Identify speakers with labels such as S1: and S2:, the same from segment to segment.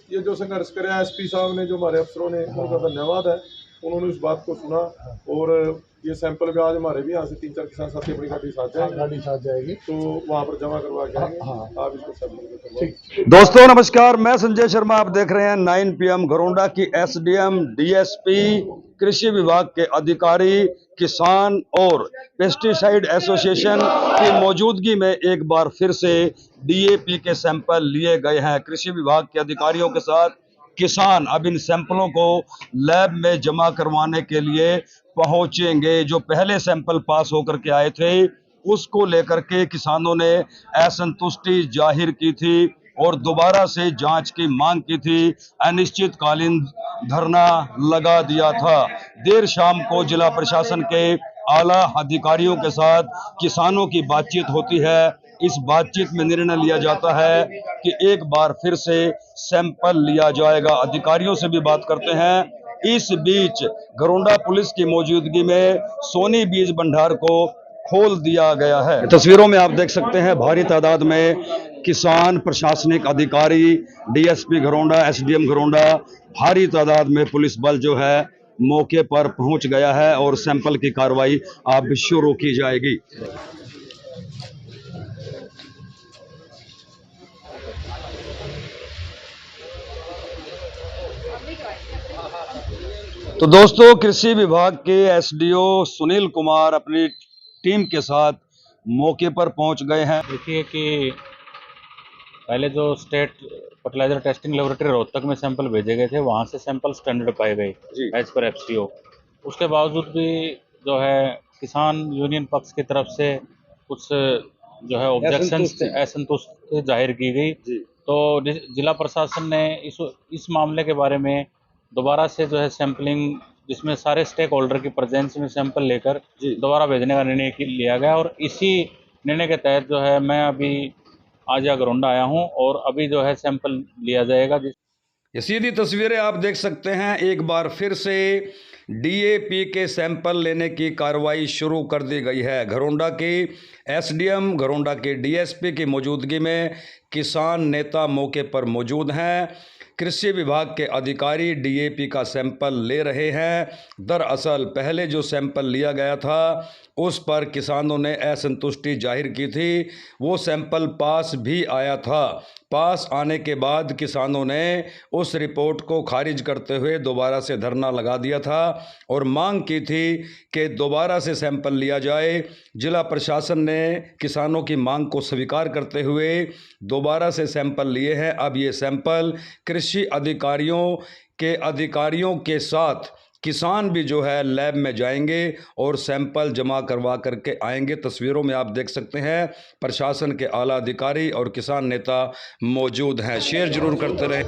S1: ये जो संघर्ष कराया एसपी साहब ने, जो हमारे अफसरों ने, उनका धन्यवाद है। उन्होंने उस बात को सुना और ये सैंपल भी आज हमारे भी यहाँ से 3-4 किसान साथी अपनी गाड़ी साथ जाएगी तो वहाँ पर जमा करवा के आएंगे। आप इसको सैंपल।
S2: दोस्तों नमस्कार, मैं संजय शर्मा, आप देख रहे हैं 9 PM घरोंडा की एसडीएम, डीएसपी, कृषि विभाग के अधिकारी, किसान और पेस्टिसाइड एसोसिएशन की मौजूदगी में एक बार फिर से डीएपी के सैंपल लिए गए हैं। कृषि विभाग के अधिकारियों के साथ किसान अब इन सैंपलों को लैब में जमा करवाने के लिए पहुंचेंगे। जो पहले सैंपल पास होकर के आए थे उसको लेकर के किसानों ने असंतुष्टि जाहिर की थी और दोबारा से जांच की मांग की थी। अनिश्चितकालीन धरना लगा दिया था। देर शाम को जिला प्रशासन के आला अधिकारियों के साथ किसानों की बातचीत होती है। इस बातचीत में निर्णय लिया जाता है कि एक बार फिर से सैंपल लिया जाएगा। अधिकारियों से भी बात करते हैं। इस बीच घरोंडा पुलिस की मौजूदगी में सोनी बीज भंडार को खोल दिया गया है। तस्वीरों में आप देख सकते हैं भारी तादाद में किसान, प्रशासनिक अधिकारी, डीएसपी घरोंडा, एसडीएम घरोंडा, भारी तादाद में पुलिस बल जो है मौके पर पहुंच गया है और सैंपल की कार्रवाई अब शुरू की जाएगी। तो दोस्तों, कृषि विभाग के एसडीओ सुनील कुमार अपनी टीम के साथ मौके पर पहुंच गए हैं।
S3: देखिए कि पहले जो state fertiliser testing laboratory Rohtak में सैंपल भेजे गए थे, वहां से सैंपल स्टैंडर्ड पाए गए एज पर एफसीओ। उसके बावजूद भी जो है किसान यूनियन पक्ष की तरफ से कुछ जो है ऑब्जेक्शंस, असंतुष्टि जाहिर की गई। तो जिला प्रशासन ने इस मामले के बारे में दोबारा से जो है सैंपलिंग, जिसमें सारे स्टेक होल्डर की प्रेजेंस में सैंपल लेकर दोबारा भेजने का निर्णय लिया गया। और इसी निर्णय के तहत जो है मैं अभी आज घरोंडा आया हूं और अभी जो है सैंपल लिया जाएगा।
S2: ये सीधी तस्वीरें आप देख सकते हैं। एक बार फिर से डीएपी के सैंपल लेने की कार्रवाई शुरू कर दी गई है। घरोंडा के एसडीएम, घरोंडा के डीएसपी की मौजूदगी में किसान नेता मौके पर मौजूद हैं। कृषि विभाग के अधिकारी डीएपी का सैंपल ले रहे हैं। दरअसल पहले जो सैंपल लिया गया था उस पर किसानों ने असंतुष्टि जाहिर की थी। वो सैंपल पास भी आया था। पास आने के बाद किसानों ने उस रिपोर्ट को खारिज करते हुए दोबारा से धरना लगा दिया था और मांग की थी कि दोबारा से सैंपल लिया जाए। जिला प्रशासन ने किसानों की मांग को स्वीकार करते हुए दोबारा से सैंपल लिए हैं। अब ये सैंपल कृषि अधिकारियों के साथ किसान भी जो है लैब में जाएंगे और सैंपल जमा करवा करके आएंगे। तस्वीरों में आप देख सकते हैं प्रशासन के आला अधिकारी और किसान नेता मौजूद हैं। शेयर जरूर करते रहें।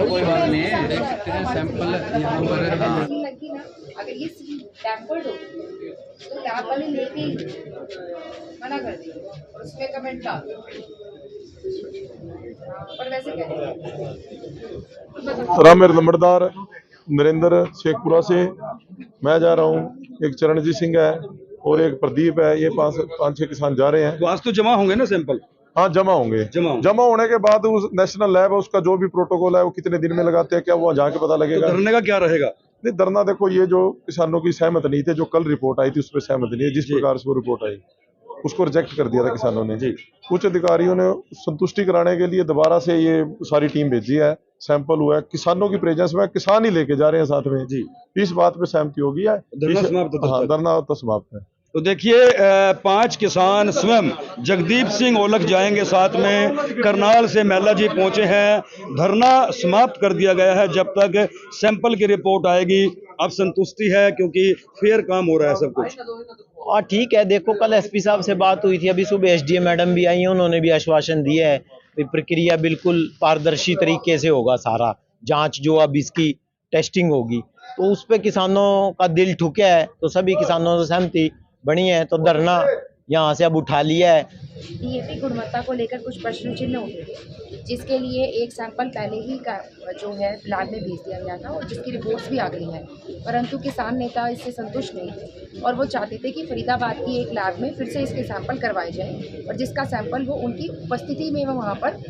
S4: कोई बात नहीं है, देख सकते हैं सैंपल यहाँ पर।
S5: अगर ये टैम्पर्ड हो तो लैब वाले लेके मना कर देंगे और उसमें कमेंट डाल दो। पर वैसे
S1: राम नंबरदार नरेंद्र शेखपुरा से मैं जा रहा हूँ, एक चरणजीत सिंह है और एक प्रदीप है। ये 5-6 किसान जा रहे हैं।
S2: तो आज तो जमा होंगे ना सैंपल?
S1: हाँ, जमा होंगे। जमा होने के बाद उस नेशनल लैब है, उसका जो भी प्रोटोकॉल है वो कितने दिन में लगाते हैं, क्या वो जाके पता लगेगा।
S2: तो धरने का क्या रहेगा?
S1: नहीं, धरना देखो, ये जो किसानों की सहमत नहीं थे, जो कल रिपोर्ट आई थी उस पर सहमत नहीं है। जिस प्रकार से वो रिपोर्ट आई उसको रिजेक्ट कर दिया था किसानों ने। कुछ अधिकारियों ने संतुष्टि कराने के लिए दोबारा से ये सारी टीम भेजी है। सैंपल हुआ है किसानों की प्रेजेंस में, किसान ही लेके जा रहे हैं साथ में। इस बात पे सहमति हो गई है। धरना तो समाप्त है।
S2: तो देखिए 5 किसान स्वयं जगदीप सिंह ओलख जाएंगे, साथ में करनाल से मेला जी पहुंचे हैं। धरना समाप्त कर दिया गया है जब तक सैंपल की रिपोर्ट आएगी। अब संतुष्टि है क्योंकि फेयर काम हो रहा है सब कुछ।
S6: और ठीक है, देखो कल एसपी साहब से बात हुई थी, अभी सुबह एसडीएम मैडम भी आई हैं, उन्होंने भी आश्वासन दिया है कि प्रक्रिया बिल्कुल पारदर्शी तरीके से होगा। सारा जांच जो अब इसकी टेस्टिंग होगी तो उस पर किसानों का दिल ठुका है, तो सभी किसानों से सहमति बनी है। तो धरना यहाँ से अब उठा लिया है।
S5: डीएपी गुणवत्ता को लेकर कुछ प्रश्न चिन्ह उठे थे, जिसके लिए एक सैंपल पहले ही जो है लैब में भेज दिया गया था और जिसकी रिपोर्ट्स भी आ गई हैं, परंतु किसान नेता इससे संतुष्ट नहीं थे और वो चाहते थे कि फरीदाबाद की एक लैब में फिर से इसके सैंपल करवाए जाएं और जिसका सैंपल वो उनकी उपस्थिति में वो वहाँ पर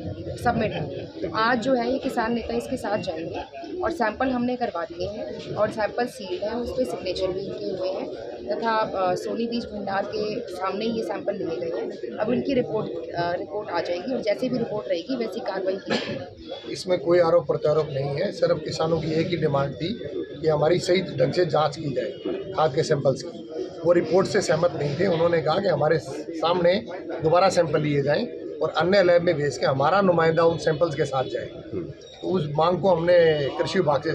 S5: सबमिट हो। तो आज जो है ये किसान नेता इसके साथ जाएंगे और सैंपल हमने करवा दिए हैं और सैंपल सील्ड है, उस पर सिग्नेचर भी किए हुए हैं तथा सोनी बीज भंडार के सामने ये सैंपल लिए गए हैं। अब इनकी रिपोर्ट आ जाएगी और जैसे भी रिपोर्ट रहेगी वैसी कार्रवाई की जाएगी।
S7: इसमें कोई आरोप प्रत्यारोप नहीं है, सिर्फ किसानों की एक ही डिमांड थी कि हमारी सही ढंग से जांच की जाए खाद के सैंपल्स की। वो रिपोर्ट से सहमत नहीं थे, उन्होंने कहा कि हमारे सामने दोबारा सैंपल लिए जाएं और अन्य लैब में भेज के हमारा नुमाइंदा उन सैंपल्स के साथ जाए। तो उस मांग को हमने कृषि विभाग से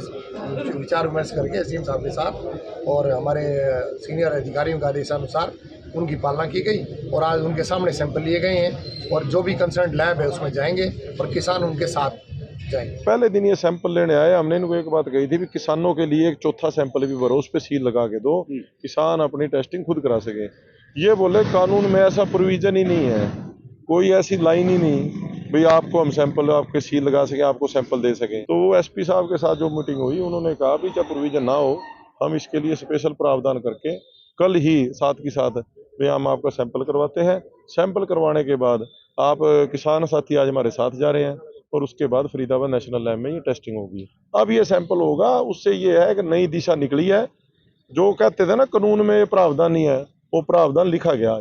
S7: विचार विमर्श करके एसडीएम साहब के साथ और हमारे सीनियर अधिकारियों के आदेशानुसार उनकी पालना की गई और आज उनके सामने सैंपल लिए गए हैं और जो भी कंसर्न लैब है उसमें जाएंगे और किसान उनके साथ जाएंगे।
S1: पहले दिन ये सैंपल लेने आए, हमने इनको एक बात कही थी कि किसानों के लिए एक चौथा सैंपल भी भरो, उस पर सील लगा के दो, किसान अपनी टेस्टिंग खुद करा सके। ये बोले कानून में ऐसा प्रोविजन ही नहीं है, कोई ऐसी लाइन ही नहीं भाई आपको हम सैंपल आपके सील लगा सके, आपको सैंपल दे सकें। तो वो एसपी साहब के साथ जो मीटिंग हुई उन्होंने कहा भी चाहे प्रोविजन ना हो, हम इसके लिए स्पेशल प्रावधान करके कल ही साथ के साथ वे हम आपका सैंपल करवाते हैं। सैंपल करवाने के बाद आप किसान साथी आज हमारे साथ जा रहे हैं और उसके बाद फरीदाबाद नेशनल लैब में ये टेस्टिंग होगी। अब ये सैंपल होगा, उससे ये है कि नई दिशा निकली है। जो कहते थे ना कानून में प्रावधान नहीं है, वो प्रावधान लिखा गया।